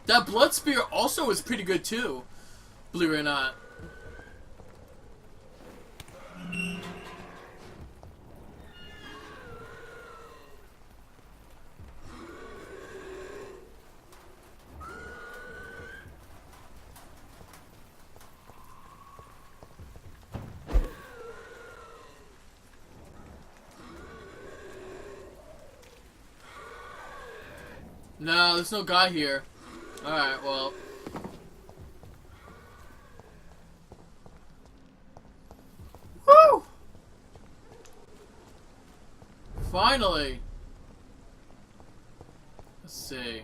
That blood spear also is pretty good too, believe it or not. No, there's no guy here. Alright, well. Woo! Finally! Let's see.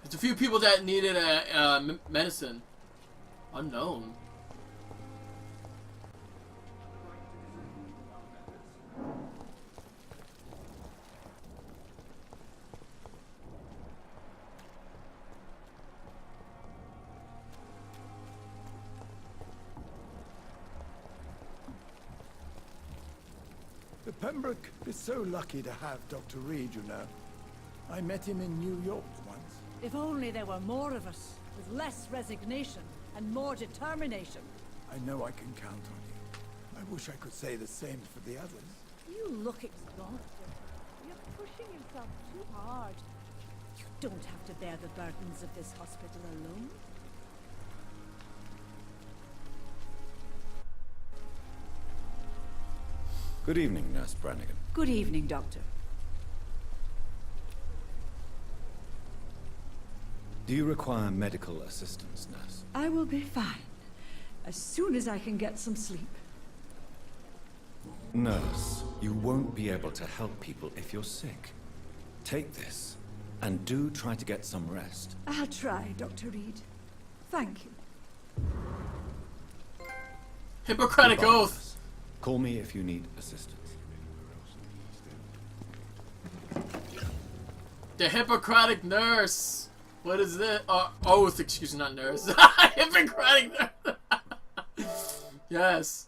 There's a few people that needed a medicine. Unknown. The Pembroke is so lucky to have Dr. Reed, you know. I met him in New York once. If only there were more of us, with less resignation and more determination. I know I can count on you. I wish I could say the same for the others. You look exhausted. You're pushing yourself too hard. You don't have to bear the burdens of this hospital alone. Good evening, Nurse Brannigan. Good evening, Doctor. Do you require medical assistance, Nurse? I will be fine, as soon as I can get some sleep. Nurse, you won't be able to help people if you're sick. Take this, and do try to get some rest. I'll try, Dr. Reed. Thank you. Hippocratic Goodbye, Oath. Nurse. Call me if you need assistance. The Hippocratic Nurse. What is it? Oath, excuse me, not nurse. Hippocratic Nurse. Yes.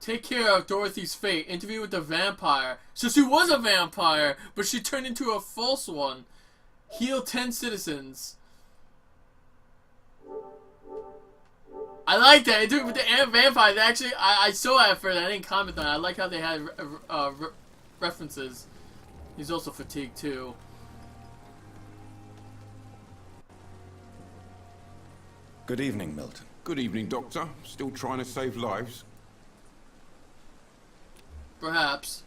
Take care of Dorothy's fate. Interview with the vampire. So she was a vampire, but she turned into a false one. Heal 10 citizens. I like that. Interview with the vampire. Actually, I saw that at first. I didn't comment on it. I like how they had references. He's also fatigued too. Good evening, Milton. Good evening, Doctor. Still trying to save lives? Perhaps.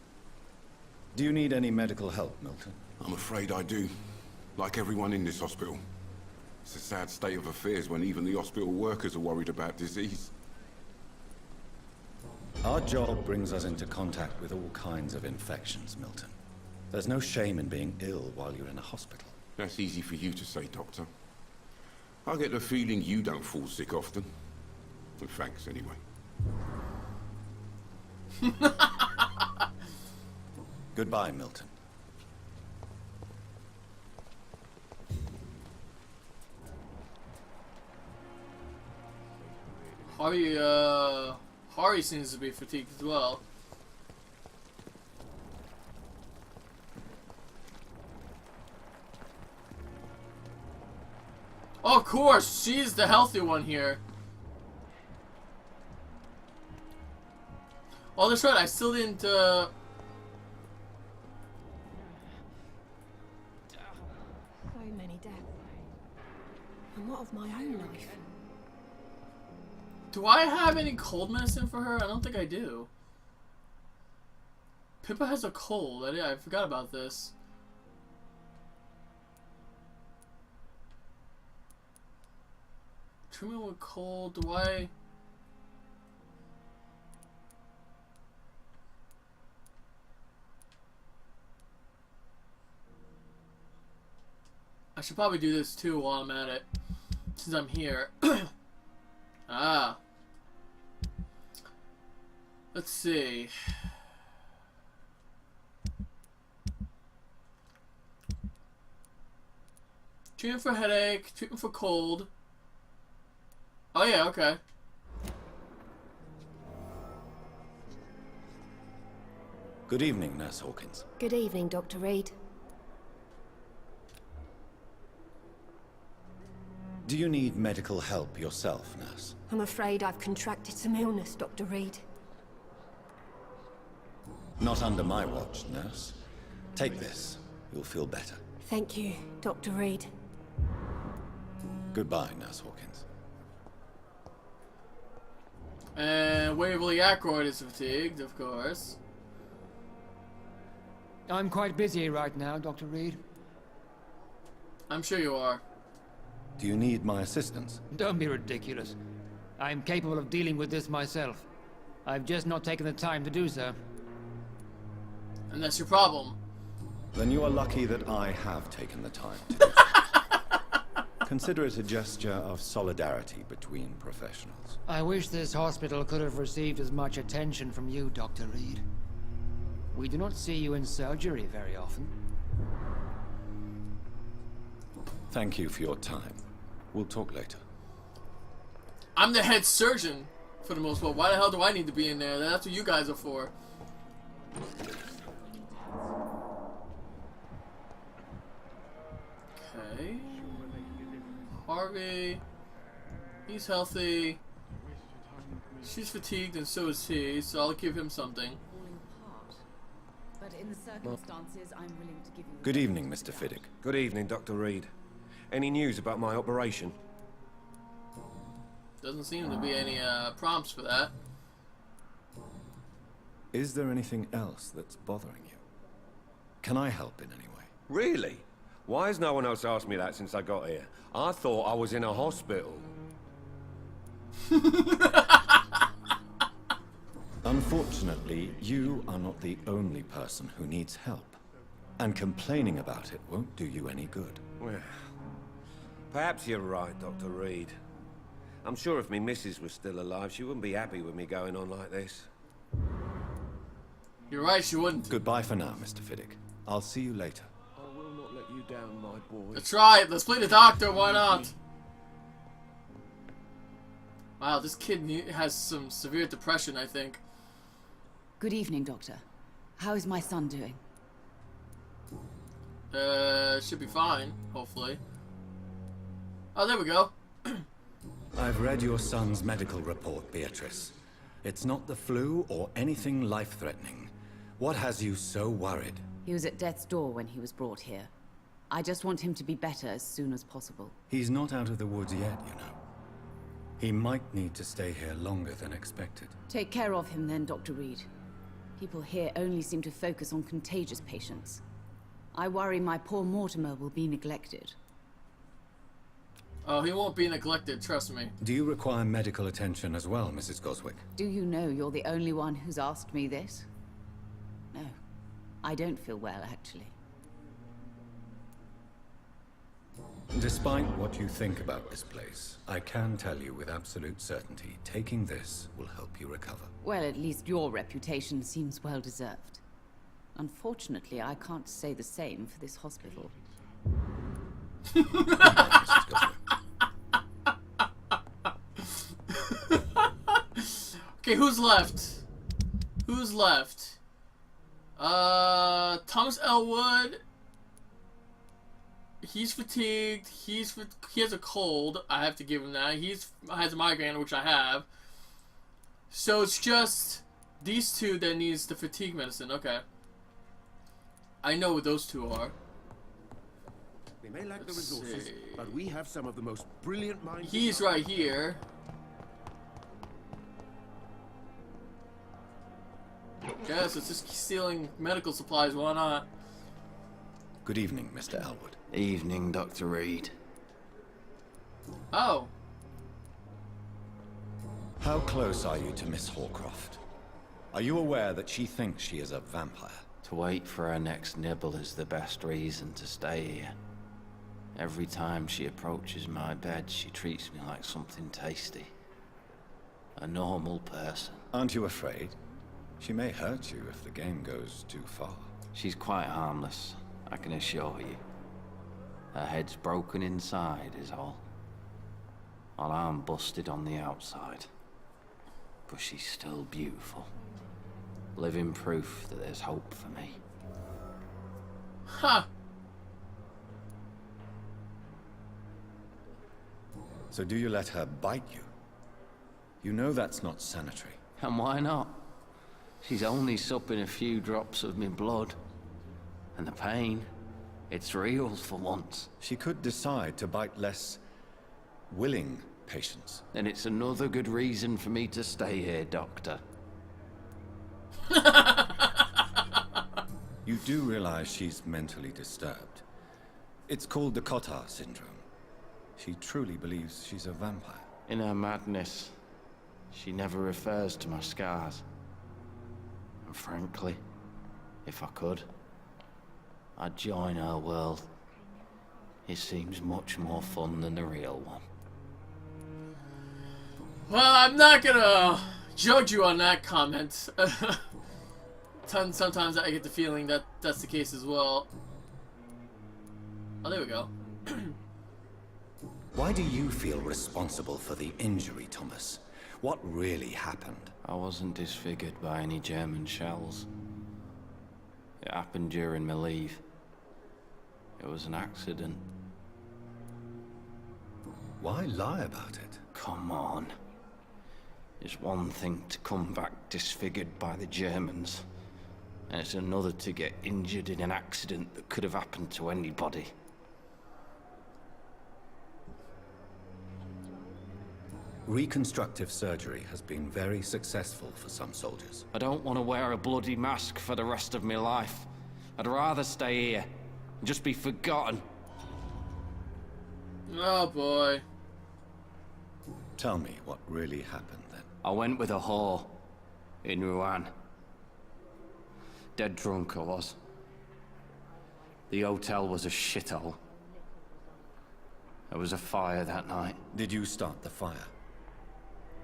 Do you need any medical help, Milton? I'm afraid I do. Like everyone in this hospital. It's a sad state of affairs when even the hospital workers are worried about disease. Our job brings us into contact with all kinds of infections, Milton. There's no shame in being ill while you're in a hospital. That's easy for you to say, Doctor. I get the feeling you don't fall sick often. Well, thanks, anyway. Goodbye, Milton. Hari seems to be fatigued as well. Oh, of course, she's the healthy one here. Oh, that's right, I still didn't, So many deaths. And what of my own life? do I have any cold medicine for her? I don't think I do. Pippa has a cold. I forgot about this. Treatment with cold. Do I? I should probably do this too while I'm at it, since I'm here. Ah. Let's see. Treatment for headache, treatment for cold. Oh yeah, okay. Good evening, Nurse Hawkins. Good evening, Dr. Reed. Do you need medical help yourself, nurse? I'm afraid I've contracted some illness, Dr. Reed. Not under my watch, nurse. Take this. You'll feel better. Thank you, Dr. Reed. Goodbye, Nurse Hawkins. And Waverly Ackroyd is fatigued, of course. I'm quite busy right now, Dr. Reed. I'm sure you are. Do you need my assistance? Don't be ridiculous. I'm capable of dealing with this myself. I've just not taken the time to do so. And that's your problem. Then you are lucky that I have taken the time to do so. Consider it a gesture of solidarity between professionals. I wish this hospital could have received as much attention from you, Dr. Reed. We do not see you in surgery very often. Thank you for your time. We'll talk later. I'm the head surgeon, for the most part. Why the hell do I need to be in there? That's what you guys are for. Okay. Harvey. He's healthy. She's fatigued and so is he, so I'll give him something. But in the circumstances, I'm willing to give you... Good evening, Mr. Fiddick. Good evening, Dr. Reed. Any news about my operation? Doesn't seem to be any prompts for that. Is there anything else that's bothering you? Can I help in any way? Really? Why has no one else asked me that since I got here? I thought I was in a hospital. Unfortunately, you are not the only person who needs help. And complaining about it won't do you any good. Well, perhaps you're right, Dr. Reed. I'm sure if me missus was still alive, she wouldn't be happy with me going on like this. You're right, she wouldn't. Goodbye for now, Mr. Fiddick. I'll see you later. I will not let you down, my boy. Let's try it. Let's play the doctor. Why not? Wow, this kid has some severe depression, I think. Good evening, Doctor. How is my son doing? Should be fine, hopefully. Oh, there we go. I've read your son's medical report, Beatrice. It's not the flu or anything life-threatening. What has you so worried? He was at death's door when he was brought here. I just want him to be better as soon as possible. He's not out of the woods yet, you know. He might need to stay here longer than expected. Take care of him then, Dr. Reed. People here only seem to focus on contagious patients. I worry my poor Mortimer will be neglected. Oh, he won't be neglected, trust me. Do you require medical attention as well, Mrs. Goswick? Do you know you're the only one who's asked me this? No, I don't feel well, actually. Despite what you think about this place, I can tell you with absolute certainty, taking this will help you recover. Well, at least your reputation seems well deserved. Unfortunately, I can't say the same for this hospital. Mrs. Goswick. Okay, who's left? Who's left? Thomas Elwood. He's fatigued. He has a cold. I have to give him that. He has a migraine, which I have. So it's just these two that needs the fatigue medicine. Okay. I know what those two are. They may lack the Let's resources, see. but we have some of the most brilliant minds. He's right here. Guess it's just stealing medical supplies. Why not? Good evening, Mr. Elwood. Evening, Dr. Reed. Oh. How close are you to Miss Hawcroft? Are you aware that she thinks she is a vampire? To wait for her next nibble is the best reason to stay here. Every time she approaches my bed, she treats me like something tasty. A normal person. Aren't you afraid? She may hurt you if the game goes too far. She's quite harmless, I can assure you. Her head's broken inside is all. While I'm busted on the outside. But she's still beautiful. Living proof that there's hope for me. Huh. So do you let her bite you? You know that's not sanitary. And why not? She's only supping a few drops of me blood. And the pain, it's real for once. She could decide to bite less willing patients. Then it's another good reason for me to stay here, Doctor. You do realize she's mentally disturbed. It's called the Cotard syndrome. She truly believes she's a vampire. In her madness, she never refers to my scars. And frankly, if I could, I'd join her world. It seems much more fun than the real one. Well, I'm not gonna judge you on that comment. Sometimes I get the feeling that that's the case as well. Oh, there we go. Why do you feel responsible for the injury, Thomas? What really happened? I wasn't disfigured by any German shells. It happened during my leave. It was an accident. Why lie about it? Come on. It's one thing to come back disfigured by the Germans, and it's another to get injured in an accident that could have happened to anybody. Reconstructive surgery has been very successful for some soldiers. I don't want to wear a bloody mask for the rest of my life. I'd rather stay here and just be forgotten. Oh boy. Tell me what really happened then. I went with a whore in Rouen. Dead drunk I was. The hotel was a shithole. There was a fire that night. Did you start the fire?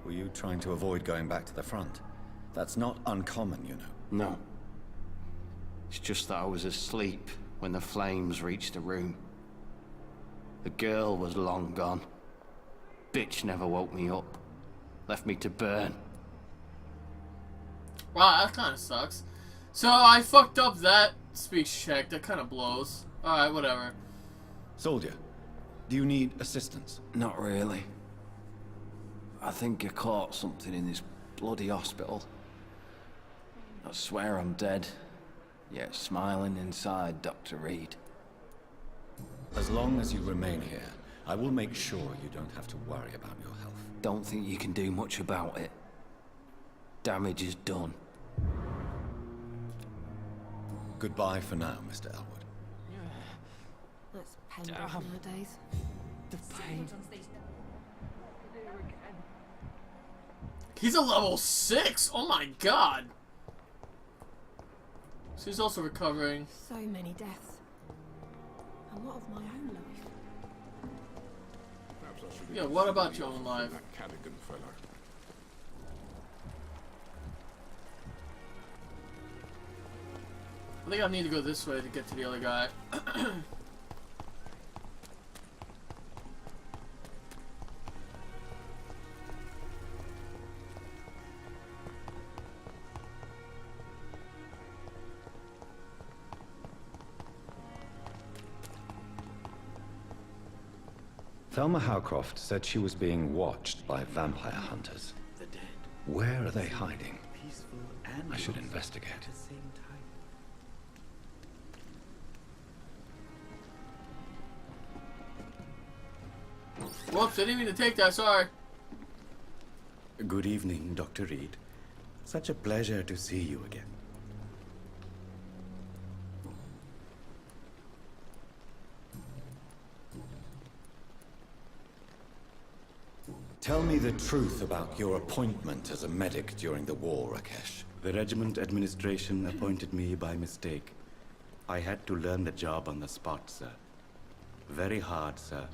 Were you trying to avoid going back to the front? That's not uncommon, you know. No. It's just that I was asleep when the flames reached the room. The girl was long gone. Bitch never woke me up. Left me to burn. Wow, that kind of sucks. So I fucked up that speech check. That kind of blows. Alright, whatever. Soldier, do you need assistance? Not really. I think I caught something in this bloody hospital. I swear I'm dead, yet smiling inside, Dr. Reed. As long as you remain here, I will make sure you don't have to worry about your health. Don't think you can do much about it. Damage is done. Goodbye for now, Mr. Elwood. That's Pembroke nowadays. The pain. He's a level 6! Oh my god! So he's also recovering. So many deaths. And what of my own life? Perhaps I should Yeah, what about your own life? That Cadigan fellow. I think I need to go this way to get to the other guy. Thelma Howcroft said she was being watched by vampire hunters. The dead. Where are they hiding? Peaceful and I should lost investigate. At the same time. Whoops, I didn't mean to take that, sorry. Good evening, Dr. Reed. Such a pleasure to see you again. Tell me the truth about your appointment as a medic during the war, Rakesh. The regiment administration appointed me by mistake. I had to learn the job on the spot, sir. Very hard, sir,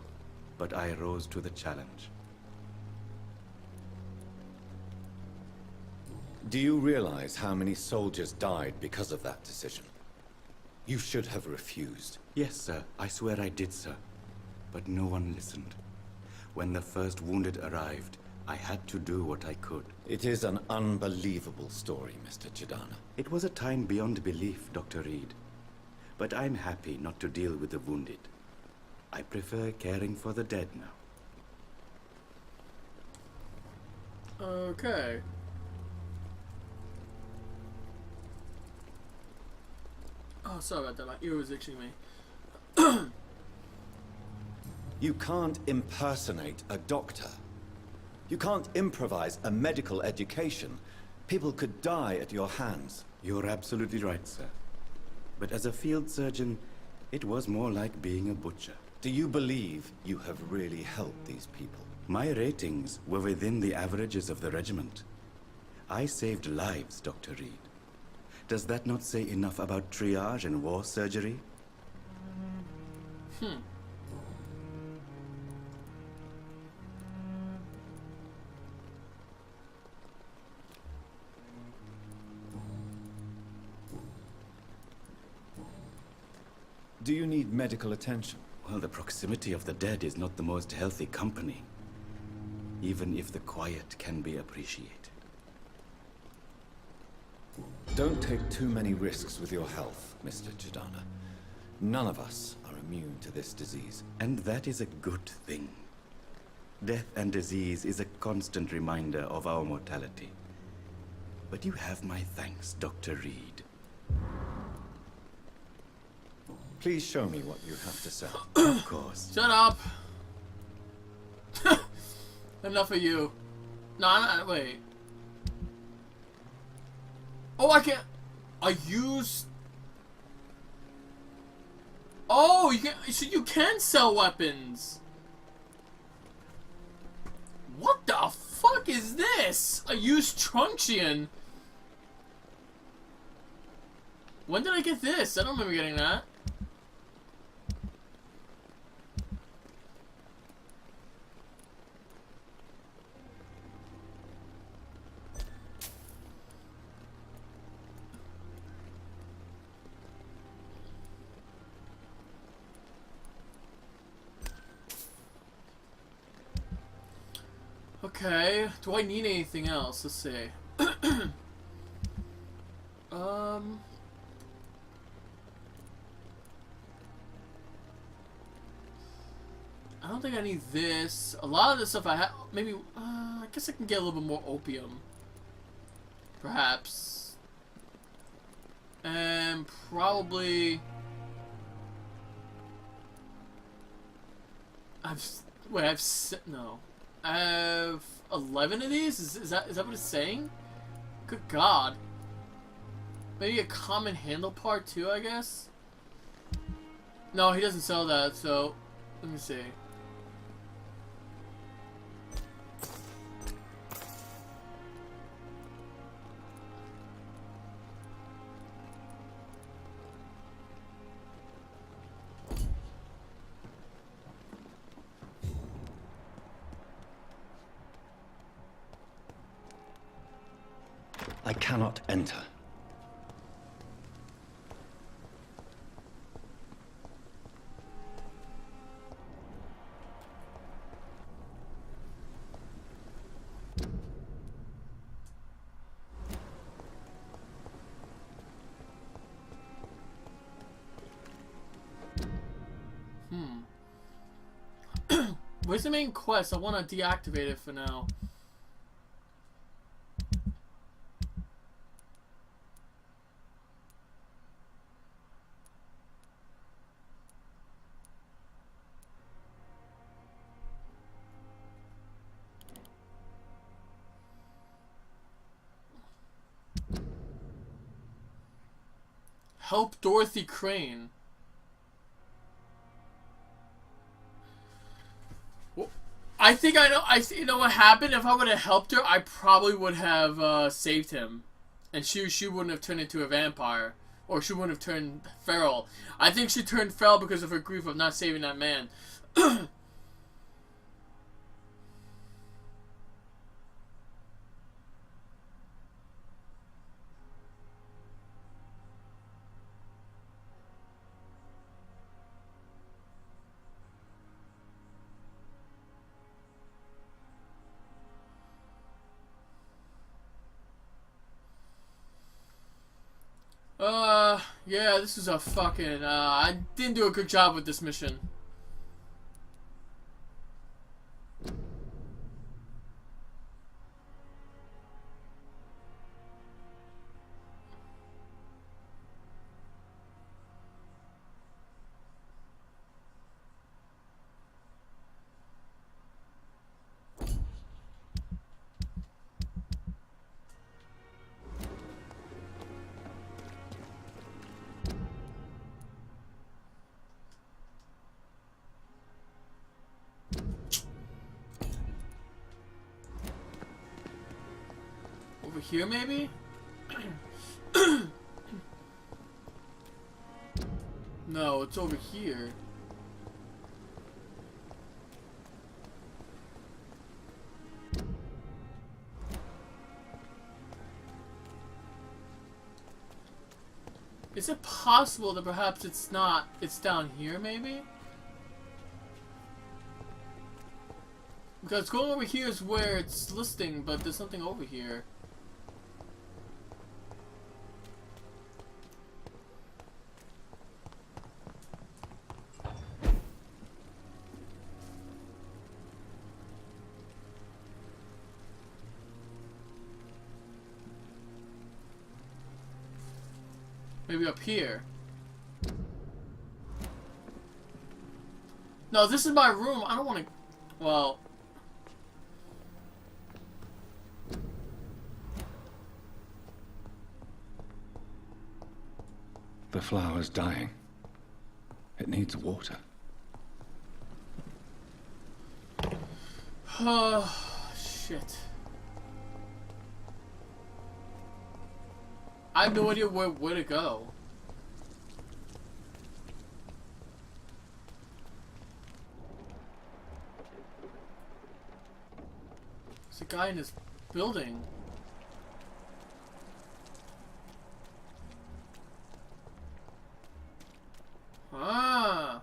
but I rose to the challenge. Do you realize how many soldiers died because of that decision? You should have refused. Yes, sir. I swear I did, sir. But no one listened. When the first wounded arrived, I had to do what I could. It is an unbelievable story, Mr. Chidana. It was a time beyond belief, Dr. Reed. But I'm happy not to deal with the wounded. I prefer caring for the dead now. Okay. Oh, sorry about that. My ear was itching me. You can't impersonate a doctor. You can't improvise a medical education. People could die at your hands. You're absolutely right, sir. But as a field surgeon, it was more like being a butcher. Do you believe you have really helped these people? My ratings were within the averages of the regiment. I saved lives, Dr. Reed. Does that not say enough about triage and war surgery? Do you need medical attention? Well, the proximity of the dead is not the most healthy company, even if the quiet can be appreciated. Don't take too many risks with your health, Mr. Chidana. None of us are immune to this disease. And that is a good thing. Death and disease is a constant reminder of our mortality. But you have my thanks, Dr. Reed. Please show me what you have to say. Of course. Shut up! Enough of you. No, I'm not, wait. Oh, I can't. I use. Oh, you can. So you can sell weapons. What the fuck is this? I use Truncheon. When did I get this? I don't remember getting that. Okay, do I need anything else? Let's see. I don't think I need this. A lot of the stuff I have, maybe, I guess I can get a little bit more opium. Perhaps. And probably... no. I have 11 of these? Is that what it's saying? Good God. Maybe a common handle part too, I guess? No, he doesn't sell that, so let me see. I cannot enter. Where's the main quest? I want to deactivate it for now. Help Dorothy Crane. Well, I think I know. You know what happened? If I would have helped her, I probably would have saved him, and she wouldn't have turned into a vampire, or she wouldn't have turned feral. I think she turned feral because of her grief of not saving that man. Yeah, this is a fucking, I didn't do a good job with this mission. here, maybe? No, it's over here. Is it possible that perhaps it's not, it's down here, maybe? Because going over here is where it's listing, but there's something over here. Maybe up here. No, this is my room. I don't want to... Well... The flower's dying. It needs water. Oh, shit. I have no idea where to go. There's a guy in this building. Ah.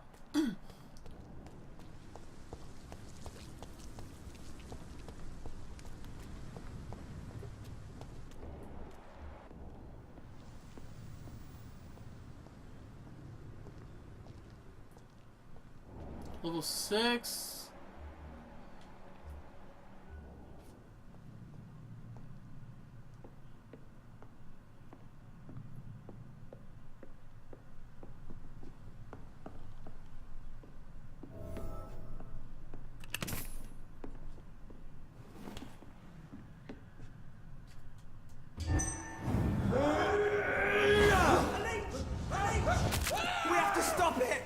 Level 6. We have to stop it!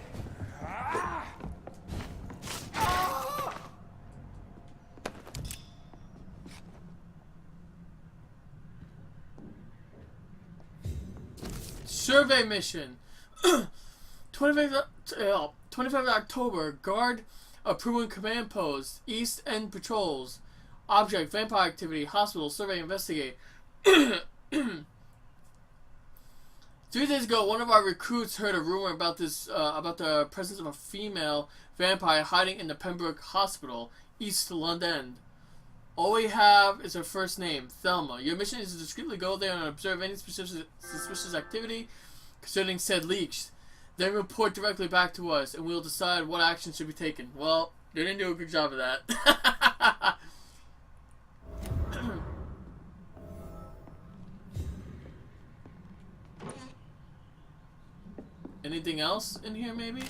Survey mission. 25th October. Guard approving command post. East End patrols. Object. Vampire activity. Hospital. Survey. Investigate. 3 days ago, one of our recruits heard a rumor about this about the presence of a female vampire hiding in the Pembroke Hospital, East London. All we have is her first name, Thelma. Your mission is to discreetly go there and observe any suspicious activity concerning said leaks. Then report directly back to us, and we'll decide what action should be taken. Well, they didn't do a good job of that. Anything else in here, maybe?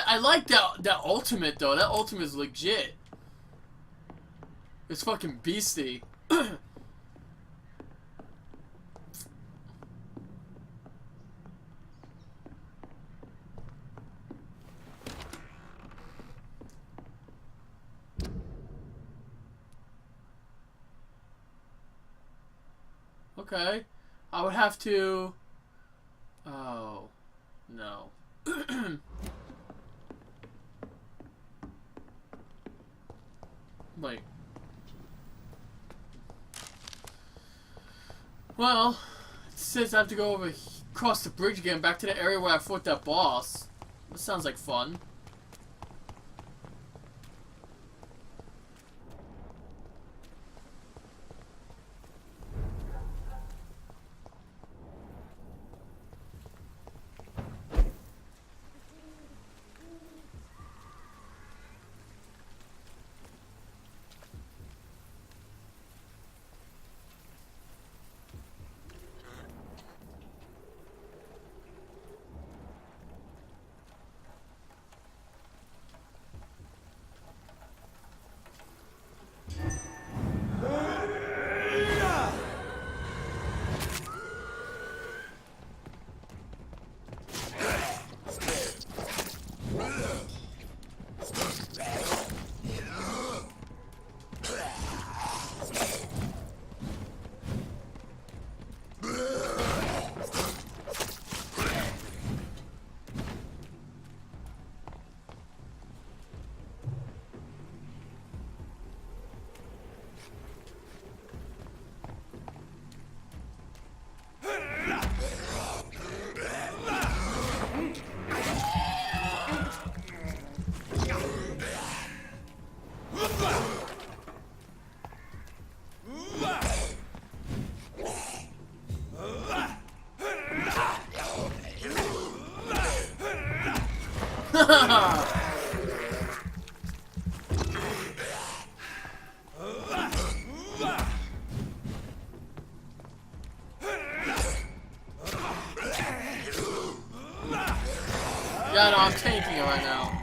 I like that ultimate though. That ultimate is legit. It's fucking beastie. Okay. I would have to... Oh. No. Wait. Well, it says I have to go over, across the bridge again, back to the area where I fought that boss. That sounds like fun. Yeah, no, I'm tanking it right now.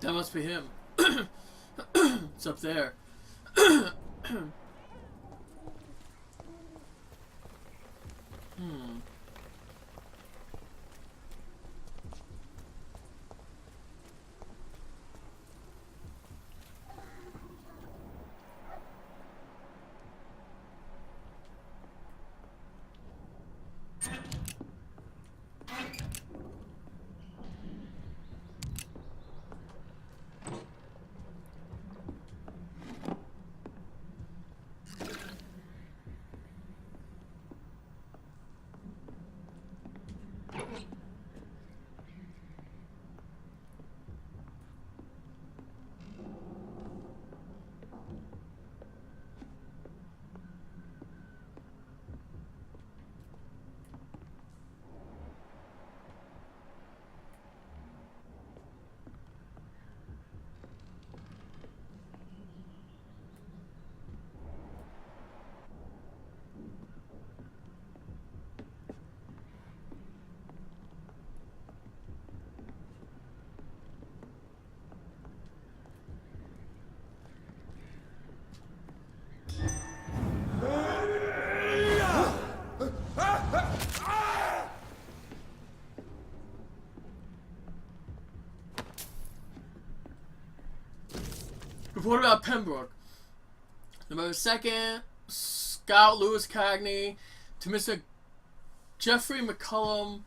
That must be him. It's up there. Report about Pembroke. November 2nd, Scout Lewis Cagney to Mr. Jeffrey McCullum.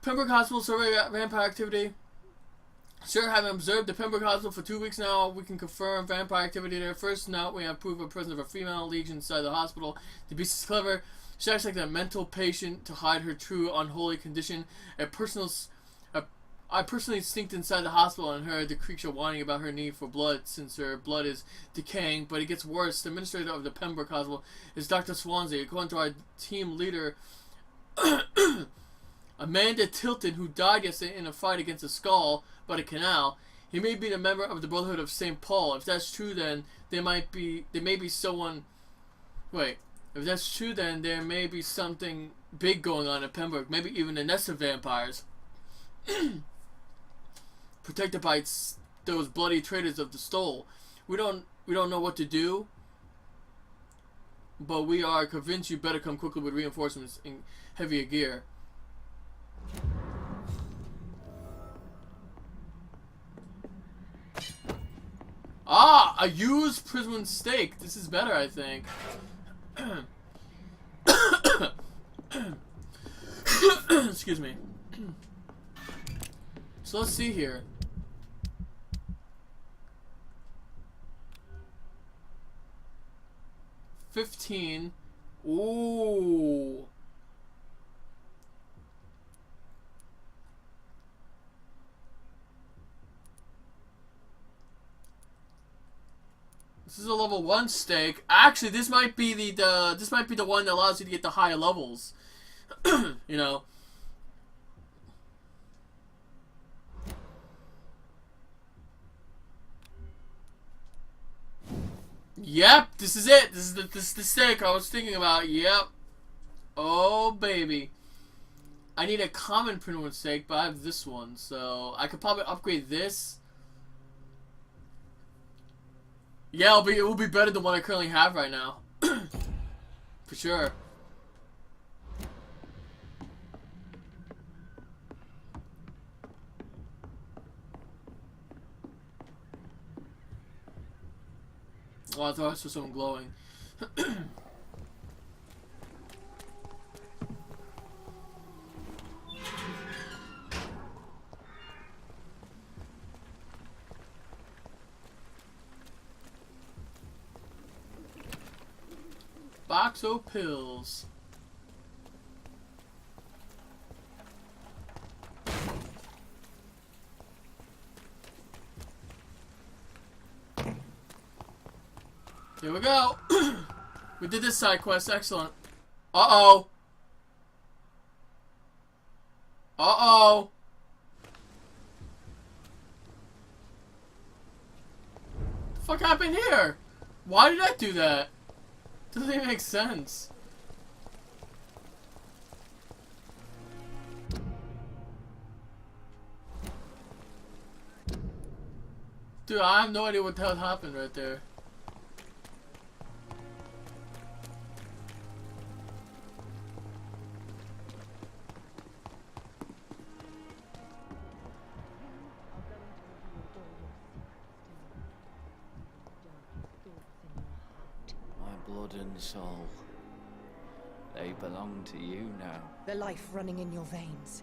Pembroke Hospital survey vampire activity. Sir, having observed the Pembroke Hospital for 2 weeks now, we can confirm vampire activity there. First note, we have proof of presence of a female legion inside the hospital. The beast is clever. She acts like a mental patient to hide her true unholy condition. A I personally sneaked inside the hospital and heard the creature whining about her need for blood since her blood is decaying, but it gets worse. The administrator of the Pembroke Hospital is Dr. Swansea. According to our team leader, Amanda Tilton, who died yesterday in a fight against a skull by the canal, he may be a member of the Brotherhood of St. Paul. If that's true, then there may be someone... Wait. If that's true, then there may be something big going on in Pembroke. Maybe even a nest of vampires. Protected by those bloody traitors of the Stole. We don't know what to do, but we are convinced you better come quickly with reinforcements in heavier gear. Ah, a used prison steak. This is better, I think. Excuse me. So let's see here. $15. Ooh. This is a level 1 steak. Actually, this might be the one that allows you to get the higher levels. You know. Yep, this is it. This is the steak I was thinking about. Yep. Oh baby. I need a common print steak, but I have this one, so I could probably upgrade this. Yeah, it will be better than what I currently have right now. For sure. Oh, I thought I saw something glowing. Box of pills. Here we go. We did this side quest. Excellent. Uh-oh. Uh-oh. What the fuck happened here? Why did I do that? Doesn't even make sense. Dude, I have no idea what the hell happened right there. Blood and soul. They belong to you now. The life running in your veins.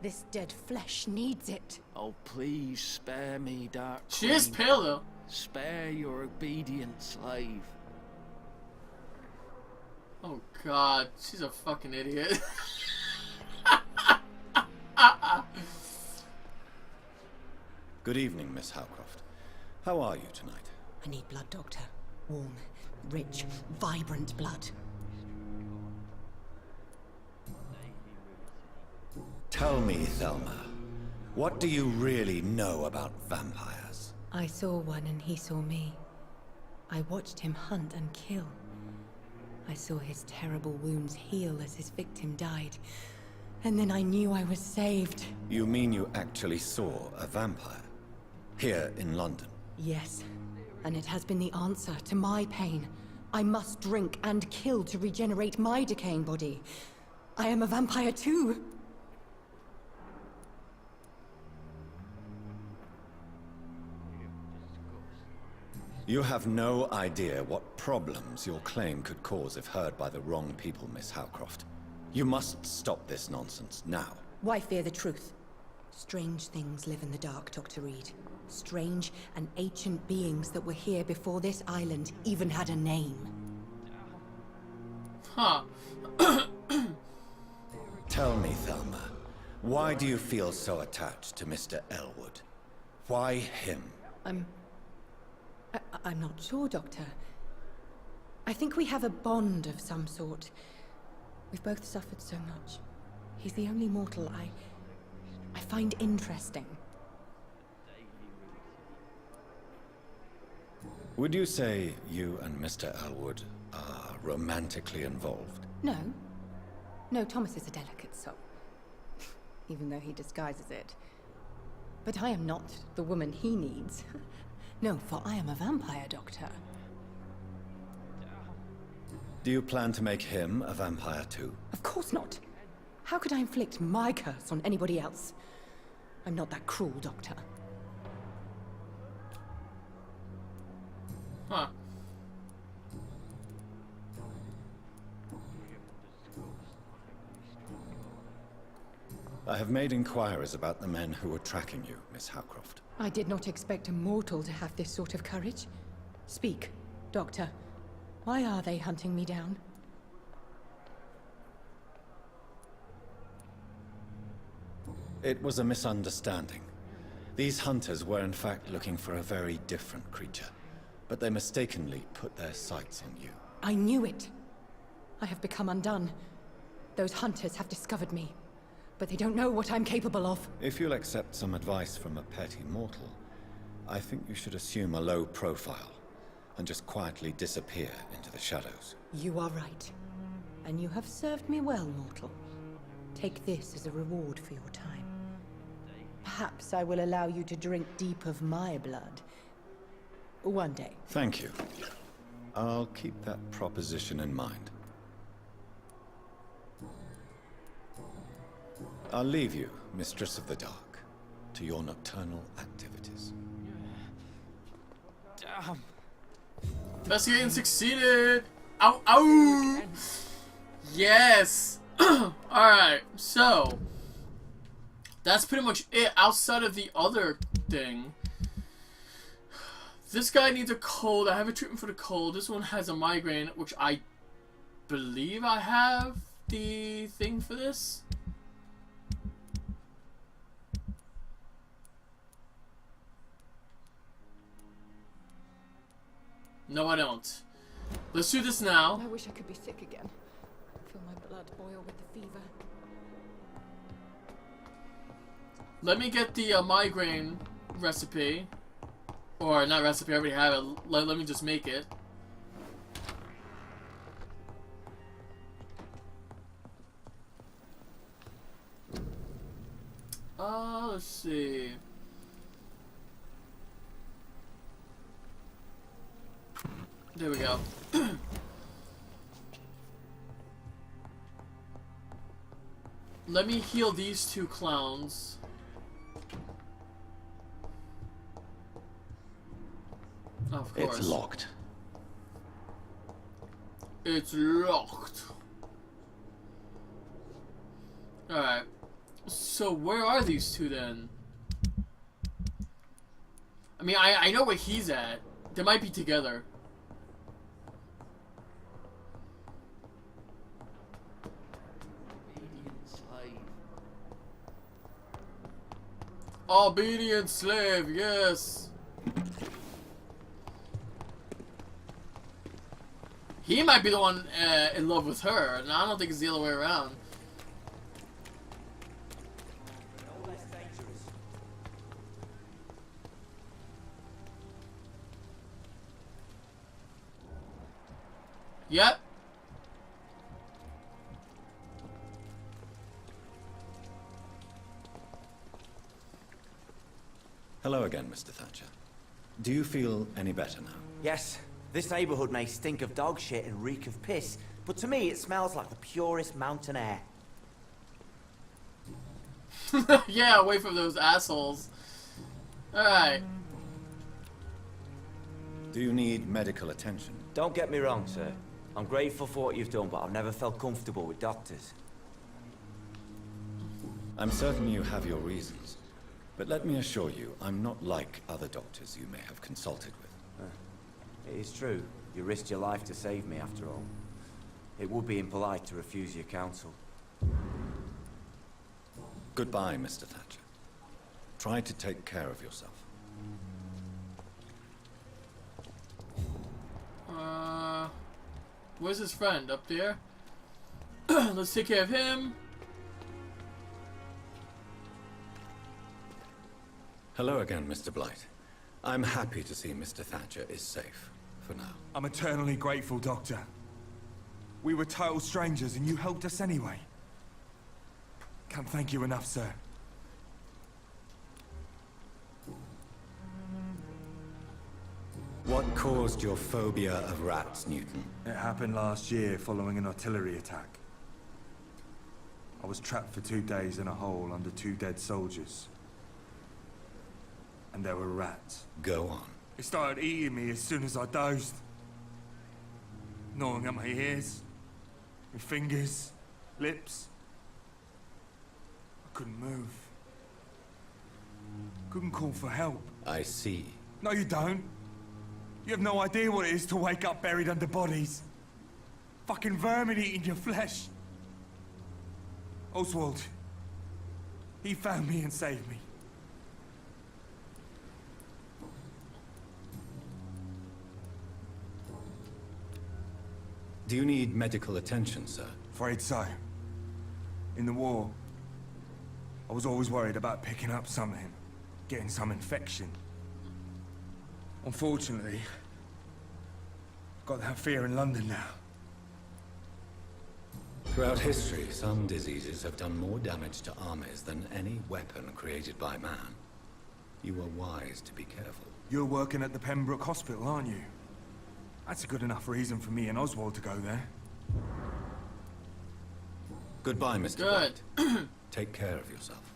This dead flesh needs it. Oh, please spare me, Dark She Queen. is pale, though. Spare your obedient slave. Oh, God. She's a fucking idiot. Good evening, Miss Howcroft. How are you tonight? I need blood, Doctor. Warm, rich, vibrant blood. Tell me, Thelma, what do you really know about vampires? I saw one and he saw me. I watched him hunt and kill. I saw his terrible wounds heal as his victim died. And then I knew I was saved. You mean you actually saw a vampire? Here in London? Yes. And it has been the answer to my pain. I must drink and kill to regenerate my decaying body. I am a vampire too. You have no idea what problems your claim could cause if heard by the wrong people, Miss Howcroft. You must stop this nonsense now. Why fear the truth? Strange things live in the dark, Dr. Reed. Strange and ancient beings that were here before this island even had a name. Huh. Tell me, Thelma, Why do you feel so attached to Mr. Elwood? Why him? I'm not sure, Doctor. I think we have a bond of some sort. We've both suffered so much. He's the only mortal I find interesting. Would you say you and Mr. Elwood are romantically involved? No. No, Thomas is a delicate soul. Even though he disguises it. But I am not the woman he needs. No, for I am a vampire, Doctor. Do you plan to make him a vampire too? Of course not. How could I inflict my curse on anybody else? I'm not that cruel, Doctor. Huh. I have made inquiries about the men who were tracking you, Miss Howcroft. I did not expect a mortal to have this sort of courage. Speak, Doctor. Why are they hunting me down? It was a misunderstanding. These hunters were in fact looking for a very different creature, but they mistakenly put their sights on you. I knew it. I have become undone. Those hunters have discovered me, but they don't know what I'm capable of. If you'll accept some advice from a petty mortal, I think you should assume a low profile and just quietly disappear into the shadows. You are right. And you have served me well, mortal. Take this as a reward for your time. Perhaps I will allow you to drink deep of my blood. One day. Thank you. I'll keep that proposition in mind. I'll leave you, Mistress of the Dark, to your nocturnal activities. Investigating succeeded! Ow, ow! Yes! Alright, so... that's pretty much it outside of the other thing. This guy needs a cold. I have a treatment for the cold. This one has a migraine, which I believe I have the thing for this. No, I don't. Let's do this now. I wish I could be sick again. Feel my blood boil with the fever. Let me get the migraine recipe. Or, not recipe, I already have it. Let me just make it. Let's see. There we go. Let me heal these two clowns. Of course. It's locked. It's locked. Alright. So where are these two then? I mean, I know where he's at. They might be together. Obedient slave, yes. He might be the one in love with her, and I don't think it's the other way around. Yep. Hello again, Mr. Thatcher. Do you feel any better now? Yes. This neighborhood may stink of dog shit and reek of piss, but to me it smells like the purest mountain air. Yeah, away from those assholes. Alright. Do you need medical attention? Don't get me wrong, sir. I'm grateful for what you've done, but I've never felt comfortable with doctors. I'm certain you have your reasons. But let me assure you, I'm not like other doctors you may have consulted with. It is true. You risked your life to save me, after all. It would be impolite to refuse your counsel. Goodbye, Mr. Thatcher. Try to take care of yourself. Where's his friend? Up there? Let's take care of him. Hello again, Mr. Blight. I'm happy to see Mr. Thatcher is safe, for now. I'm eternally grateful, Doctor. We were total strangers and you helped us anyway. Can't thank you enough, sir. What caused your phobia of rats, Newton? It happened last year following an artillery attack. I was trapped for 2 days in a hole under 2 dead soldiers. And there were rats. Go on. It started eating me as soon as I dozed. Gnawing at my ears, my fingers, lips. I couldn't move. Couldn't call for help. I see. No, you don't. You have no idea what it is to wake up buried under bodies. Fucking vermin eating your flesh. Oswald. He found me and saved me. Do you need medical attention, sir? Afraid so. In the war, I was always worried about picking up something, getting some infection. Unfortunately, I've got that fear in London now. Throughout history, some diseases have done more damage to armies than any weapon created by man. You are wise to be careful. You're working at the Pembroke Hospital, aren't you? That's a good enough reason for me and Oswald to go there. Goodbye, Mr. Good. White. Take care of yourself.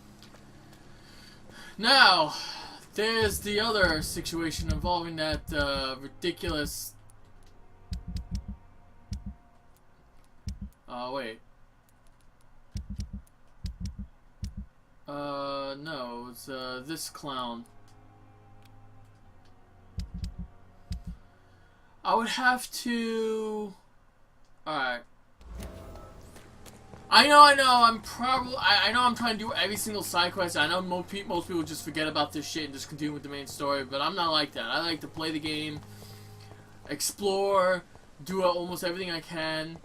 Now, there's the other situation involving that ridiculous... wait. No, it's this clown. I would have to... Alright. I know, I'm probably... I know I'm trying to do every single side quest. I know most people just forget about this shit and just continue with the main story, but I'm not like that. I like to play the game, explore, do almost everything I can.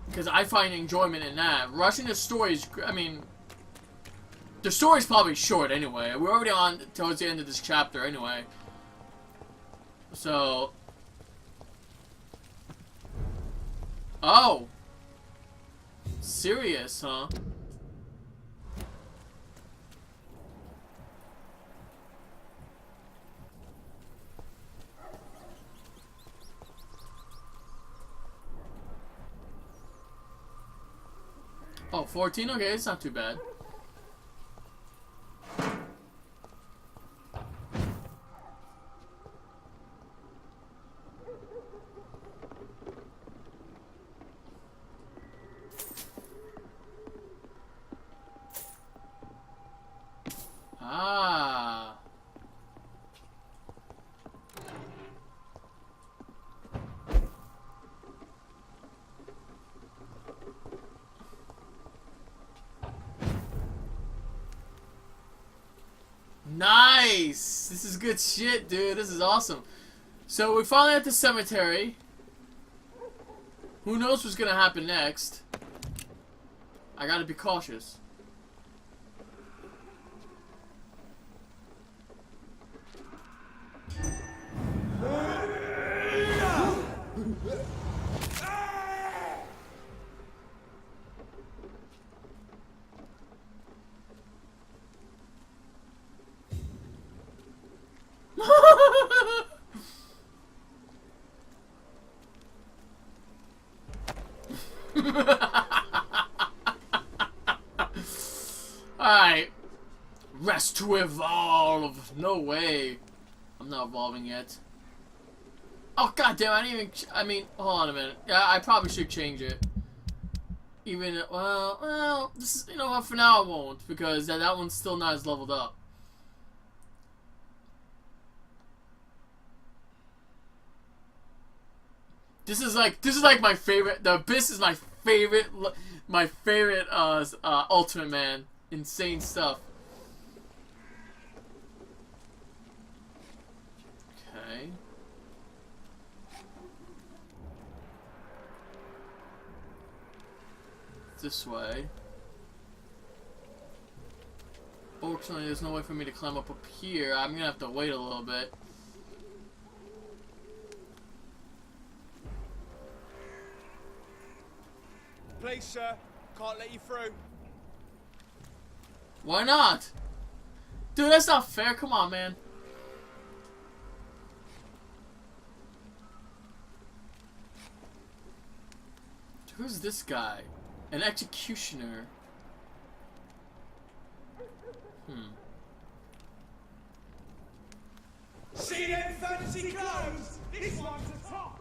Because I find enjoyment in that. Rushing the story is... I mean... The story's probably short anyway. We're already on towards the end of this chapter anyway. So... Oh! Serious, huh? Oh, 14? Okay, it's not too bad. Ah. Nice! This is good shit, dude. This is awesome. So we're finally at the cemetery. Who knows what's gonna happen next? I gotta be cautious. Alright. Rest to evolve. No way. I'm not evolving yet. Oh, goddamn, I didn't even... I mean, hold on a minute. Yeah, I probably should change it. Even... Well, this is... You know what, for now I won't. Because that one's still not as leveled up. This is like my favorite... The Abyss is my my favorite Ultimate Man. Insane stuff. Okay. This way. Fortunately, there's no way for me to climb up here. I'm gonna have to wait a little bit. Please, sir. Can't let you through. Why not? Dude, that's not fair. Come on, man. Who's this guy? An executioner. See them fancy clothes? This one's a top.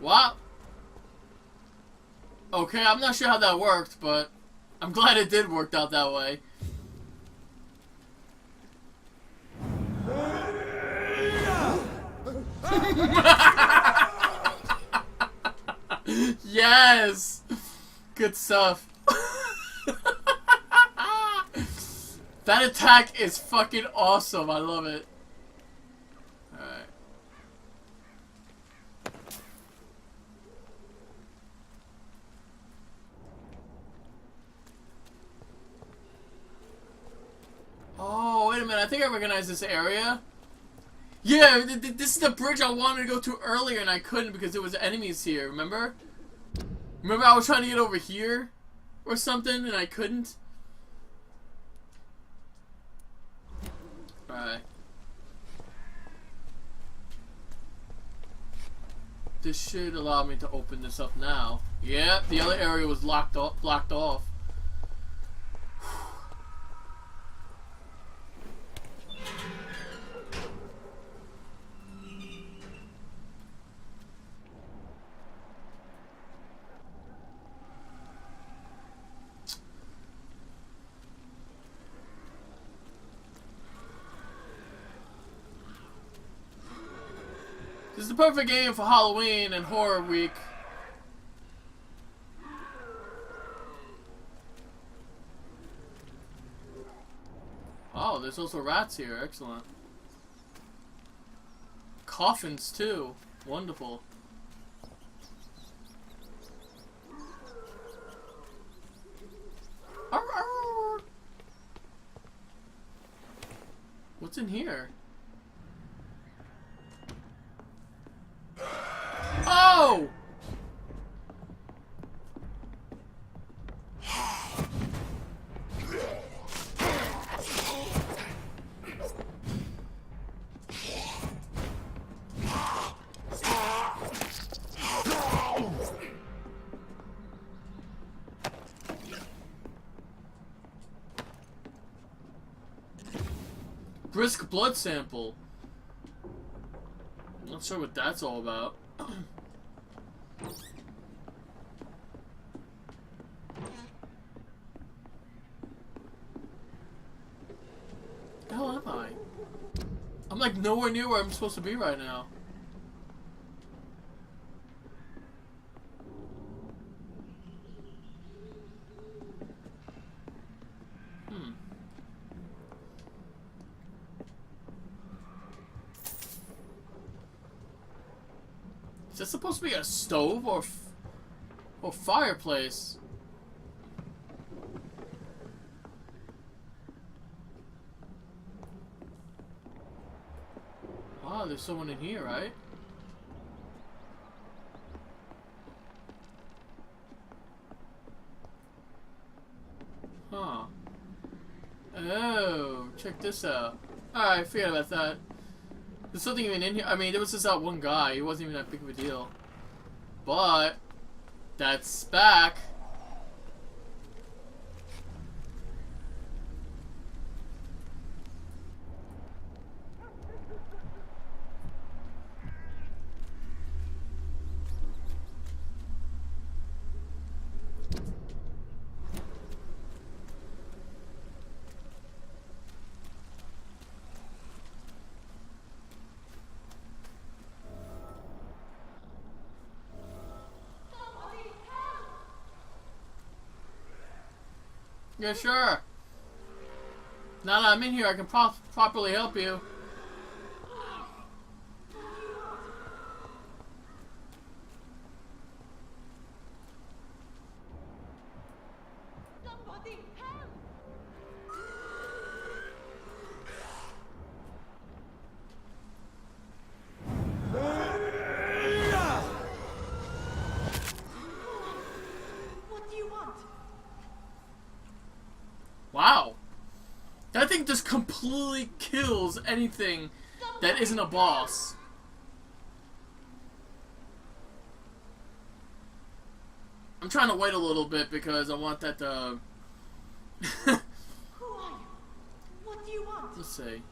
What? Okay, I'm not sure how that worked, but I'm glad it did work out that way. Yes! Good stuff. That attack is fucking awesome. I love it. Alright. Oh, wait a minute. I think I recognize this area. Yeah, this is the bridge I wanted to go to earlier and I couldn't because there was enemies here, remember? Remember I was trying to get over here or something and I couldn't? Alright. This should allow me to open this up now. Yeah, the other area was blocked off. This is the perfect game for Halloween and Horror Week. Oh, there's also rats here. Excellent. Coffins, too. Wonderful. Arr, arr. What's in here? Oh! Brisk blood sample. Not sure what that's all about. The hell am I? I'm like nowhere near where I'm supposed to be right now. Is this supposed to be a stove or fireplace? Ah, there's someone in here, right? Huh. Oh, check this out. Alright, forget about that. There's something even in here. I mean, there was just that one guy. He wasn't even that big of a deal. But that's back. Yeah, sure. Now that I'm in here, I can properly help you. Somebody help! What do you want? Wow. That thing just completely kills anything that isn't a boss. I'm trying to wait a little bit because I want that to... Who are you? What do you want? Let's see.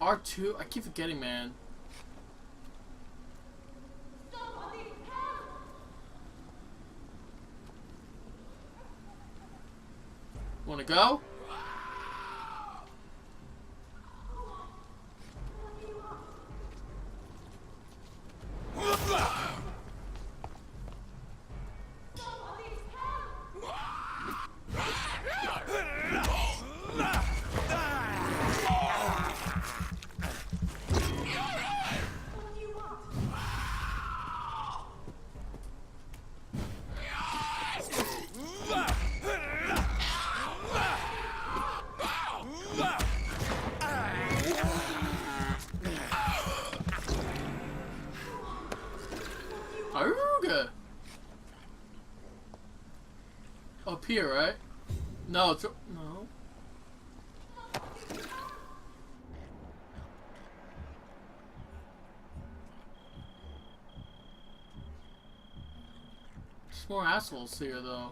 R2? I keep forgetting, man. Somebody help! Wanna go? Aruga! Up here, right? No, it's... No. There's more assholes here, though.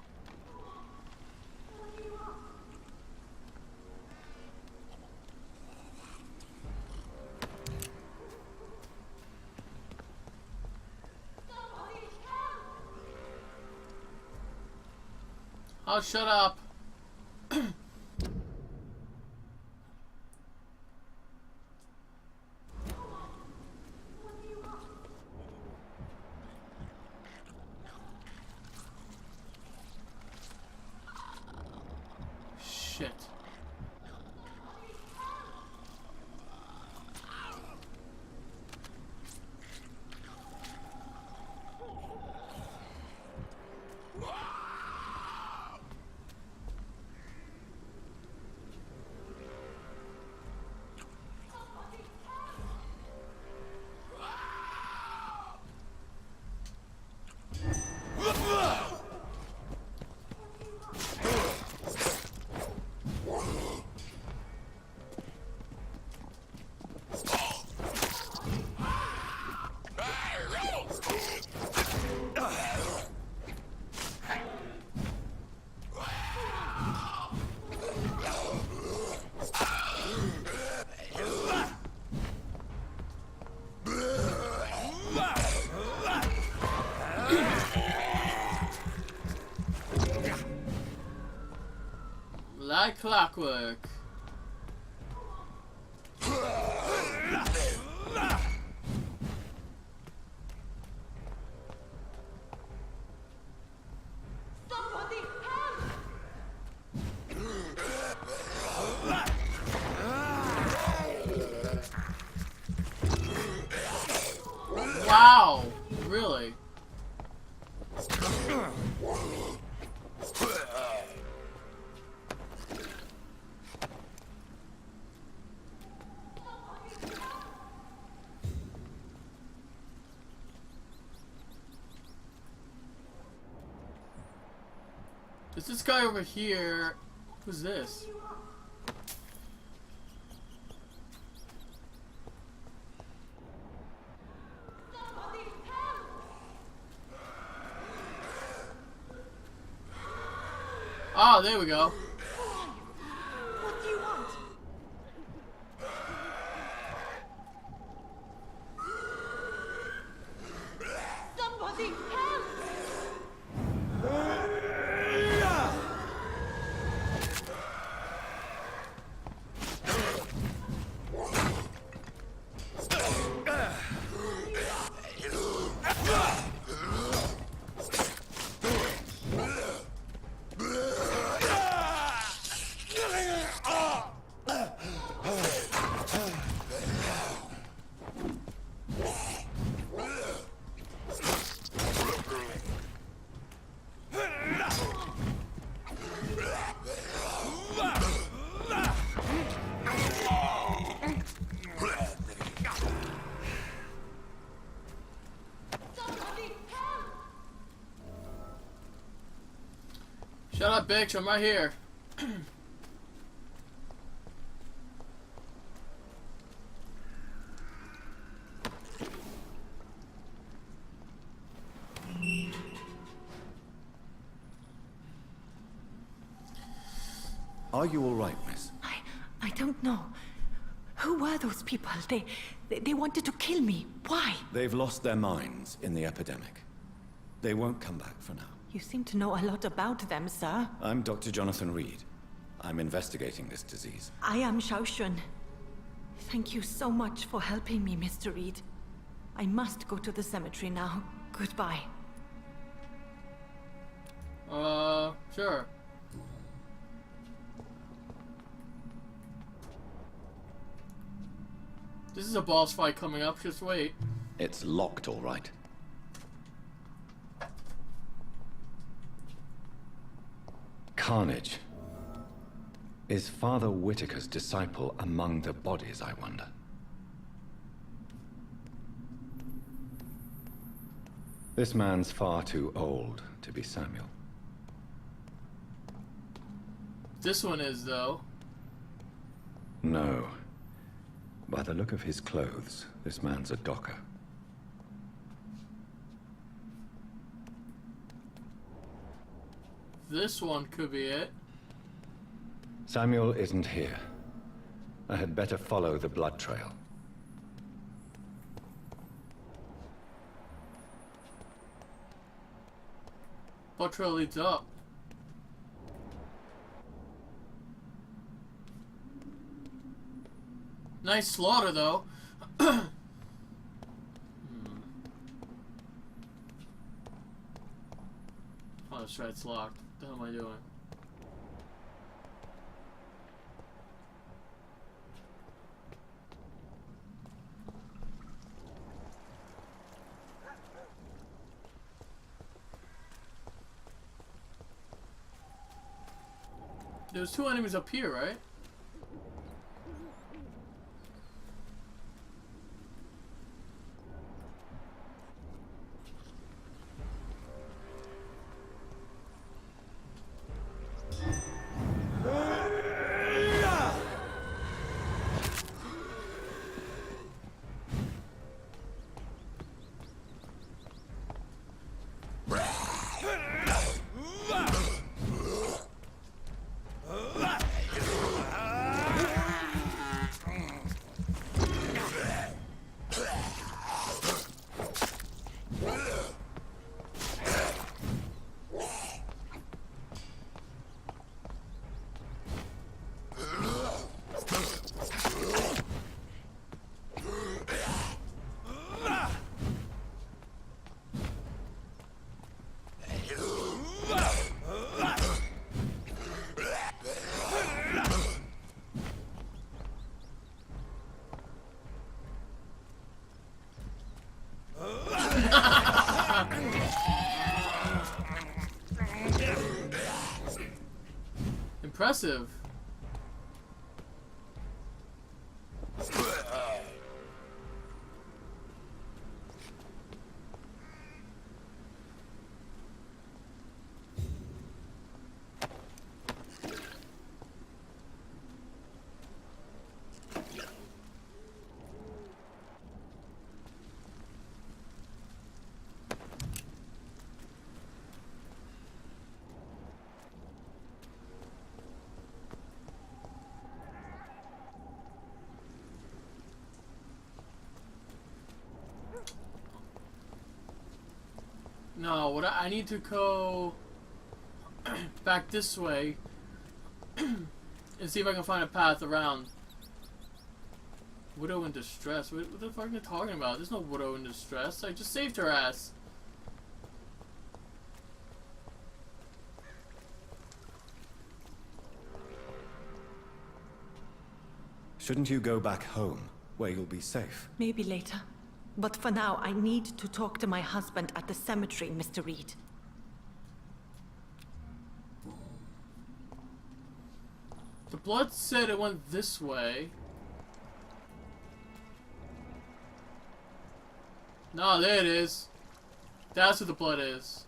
Oh, shut up. Shit. Like clockwork. Somebody help! Wow, really? There's this guy over here. Who's this? Oh, there we go. What do you want? Somebody help! Shut up, bitch. I'm right here. Are you all right, miss? I don't know. Who were those people? They wanted to kill me. Why? They've lost their minds in the epidemic. They won't come back for now. You seem to know a lot about them, sir. I'm Dr. Jonathan Reed. I'm investigating this disease. I am Shun. Thank you so much for helping me, Mr. Reed. I must go to the cemetery now. Goodbye. Sure. This is a boss fight coming up, just wait. It's locked, all right. Carnage. Is Father Whitaker's disciple among the bodies, I wonder? This man's far too old to be Samuel. This one is, though. No. By the look of his clothes, this man's a docker. This one could be it. Samuel isn't here. I had better follow the blood trail. Blood trail leads up. Nice slaughter, though. Oh, that's right, it's locked. What the hell am I doing? There's two enemies up here, right? Impressive. No, what I need to go back this way and see if I can find a path around. Widow in distress? What the fuck are you talking about? There's no widow in distress. I just saved her ass. Shouldn't you go back home, where you'll be safe? Maybe later. But for now, I need to talk to my husband at the cemetery, Mr. Reed. The blood said it went this way. No, there it is. That's what the blood is.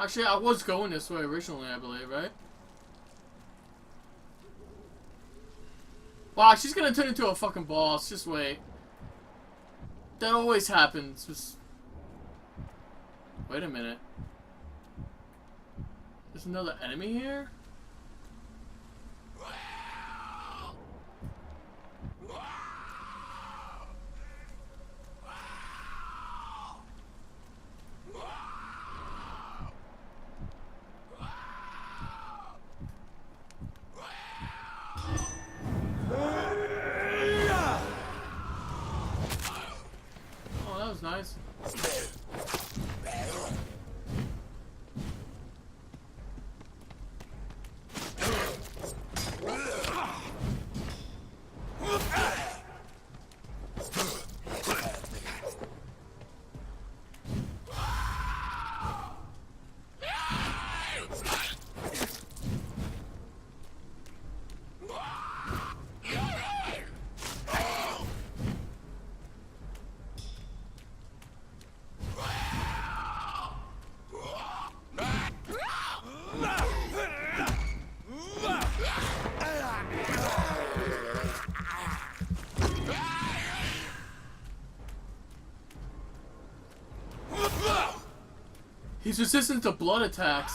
Actually, I was going this way originally, I believe, right? Wow, she's gonna turn into a fucking boss. Just wait. That always happens. Just... Wait a minute. There's another enemy here? Oh, that was nice. He's resistant to blood attacks.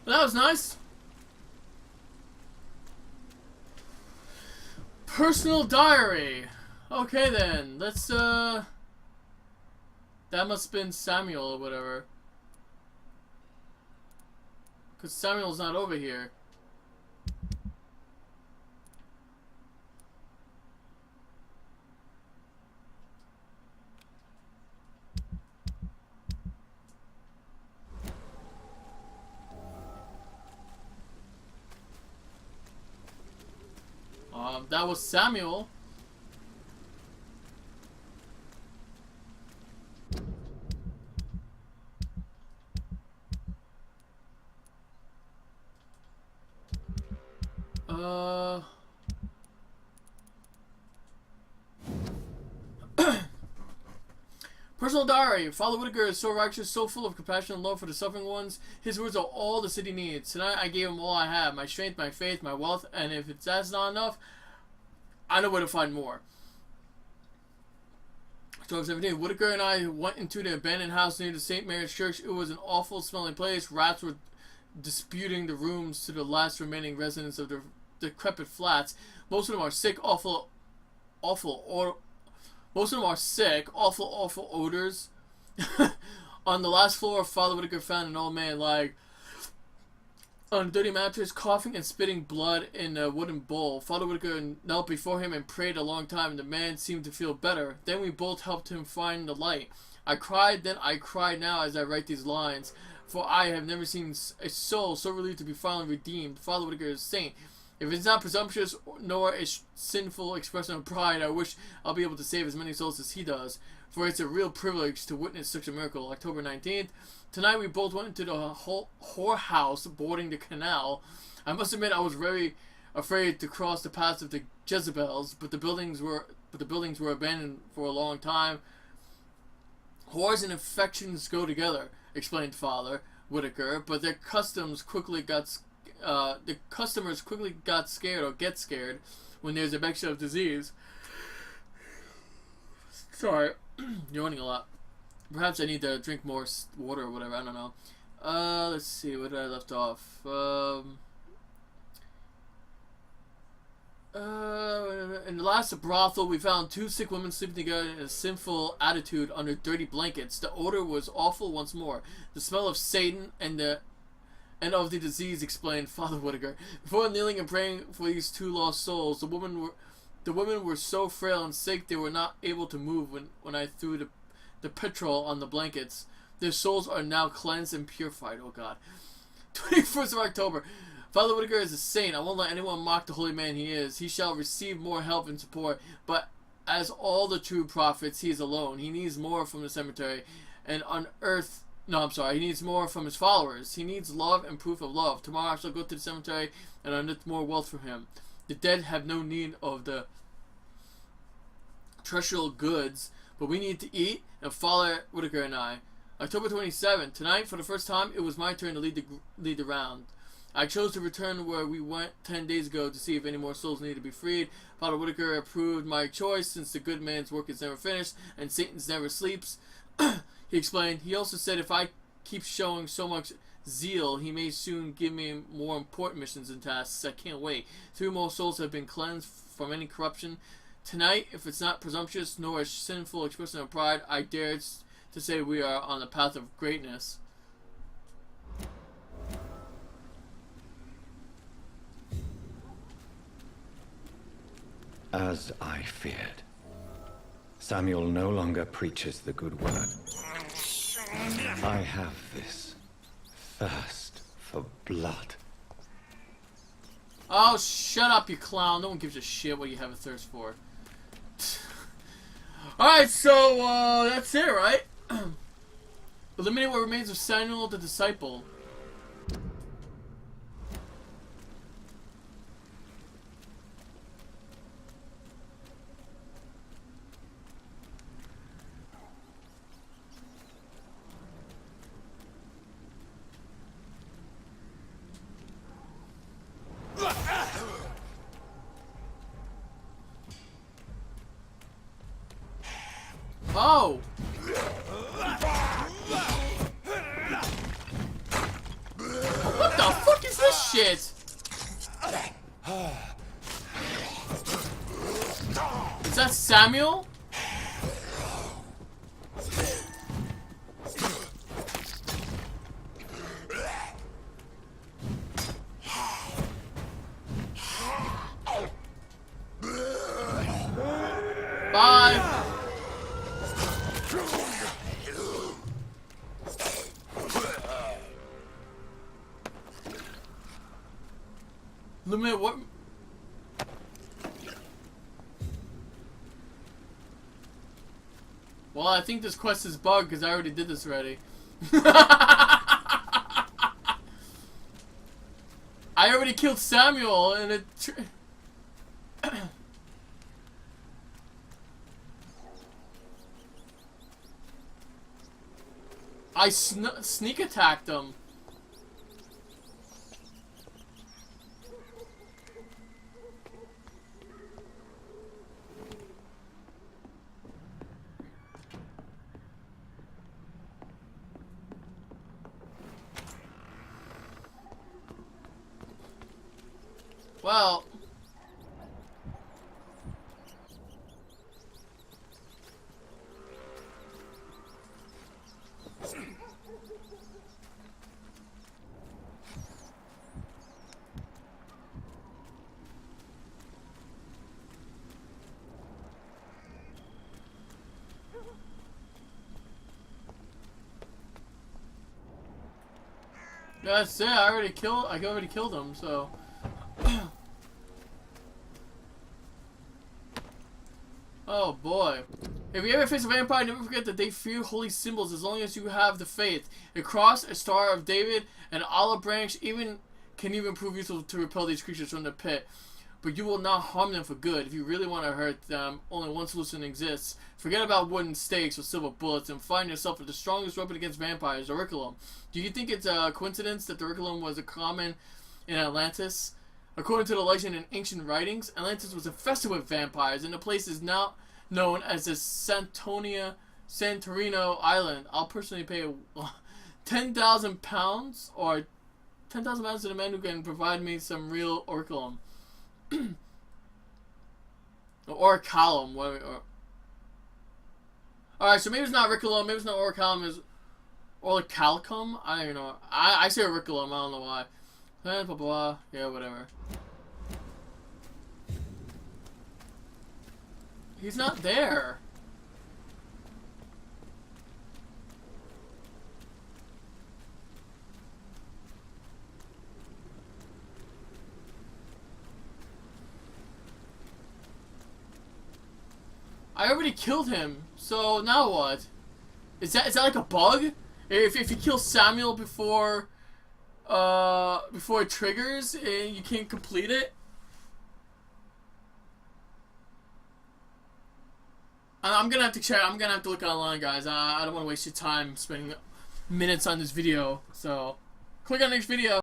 That was nice. Personal diary. Okay then, let's that must have been Samuel or whatever. Cause Samuel's not over here. That was Samuel. Personal diary. Father Whitaker is so righteous, so full of compassion and love for the suffering ones. His words are all the city needs. Tonight I gave him all I have, my strength, my faith, my wealth, and if that's not enough, I know where to find more. 12:17. Whitaker and I went into the abandoned house near the St. Mary's Church. It was an awful smelling place. Rats were disputing the rooms to the last remaining residents of the decrepit flats. Most of them are sick, awful odors. On the last floor, Father Whitaker found an old man lying on a dirty mattress, coughing and spitting blood in a wooden bowl. Father Whitaker knelt before him and prayed a long time. The man seemed to feel better. Then we both helped him find the light. I cried, then I cry now as I write these lines, for I have never seen a soul so relieved to be finally redeemed. Father Whitaker is a saint. If it's not presumptuous nor a sinful expression of pride, I wish I'll be able to save as many souls as he does, for it's a real privilege to witness such a miracle. October 19th. Tonight we both went into the whorehouse boarding the canal. I must admit I was very afraid to cross the paths of the Jezebels, but the buildings were abandoned for a long time. Whores and infections go together, explained Father Whitaker, but their customers quickly got scared or get scared when there's a mixture of disease. Sorry, yawning a lot. Perhaps I need to drink more water or whatever, I don't know. Let's see, where did I left off? In the last brothel, we found two sick women sleeping together in a sinful attitude under dirty blankets. The odor was awful once more. The smell of Satan and of the disease, explained Father Whitaker. Before kneeling and praying for these two lost souls, the women were so frail and sick they were not able to move when I threw the petrol on the blankets. Their souls are now cleansed and purified. Oh God. 21st of October. Father Whitaker is a saint. I won't let anyone mock the holy man he is. He shall receive more help and support, but as all the true prophets, he is alone. He needs more from the cemetery and unearth. No, I'm sorry. He needs more from his followers. He needs love and proof of love. Tomorrow I shall go to the cemetery and unearth more wealth from him. The dead have no need of the terrestrial goods, but we need to eat, and Father Whitaker and I. October 27th. Tonight, for the first time, it was my turn to lead the round. I chose to return where we went 10 days ago to see if any more souls needed to be freed. Father Whitaker approved my choice since the good man's work is never finished and Satan's never sleeps. He explained. He also said if I keep showing so much zeal, he may soon give me more important missions and tasks. I can't wait. 3 more souls have been cleansed from any corruption. Tonight, if it's not presumptuous nor a sinful expression of pride, I dare to say we are on the path of greatness. As I feared, Samuel no longer preaches the good word. I have this thirst for blood. Oh, shut up, you clown. No one gives a shit what you have a thirst for. Alright, so, that's it, right? Eliminate what remains of Samuel the disciple. Oh! What the fuck is this shit? Is that Samuel? Bye! Limit what? Well, I think this quest is bugged because I already did this already. I already killed Samuel and it. I sneak attacked him. Well, that's it. I already killed him, so. Oh boy. If you ever face a vampire, never forget that they fear holy symbols as long as you have the faith. A cross, a star of David, an olive branch can even prove useful to repel these creatures from the pit. But you will not harm them for good. If you really want to hurt them, only one solution exists. Forget about wooden stakes or silver bullets and find yourself with the strongest weapon against vampires, the Ricculum. Do you think it's a coincidence that the Ricculum was common in Atlantis? According to the legend in ancient writings, Atlantis was infested with vampires, and the place is now known as the Santorino Island. I'll personally pay £10,000 or 10,000 pounds to the man who can provide me some real orichalcum. Orichalcum. Alright, so maybe it's not orichalcum, maybe it's not orichalcum, it's orichalcum? I don't even know. I say orichalcum, I don't know why. Blah, blah, blah. Yeah, whatever. He's not there. I already killed him, so now what? Is that like a bug? If you kill Samuel before it triggers, you can't complete it? I'm gonna have to check. I'm gonna have to look online, guys. I don't want to waste your time spending minutes on this video. So, click on the next video.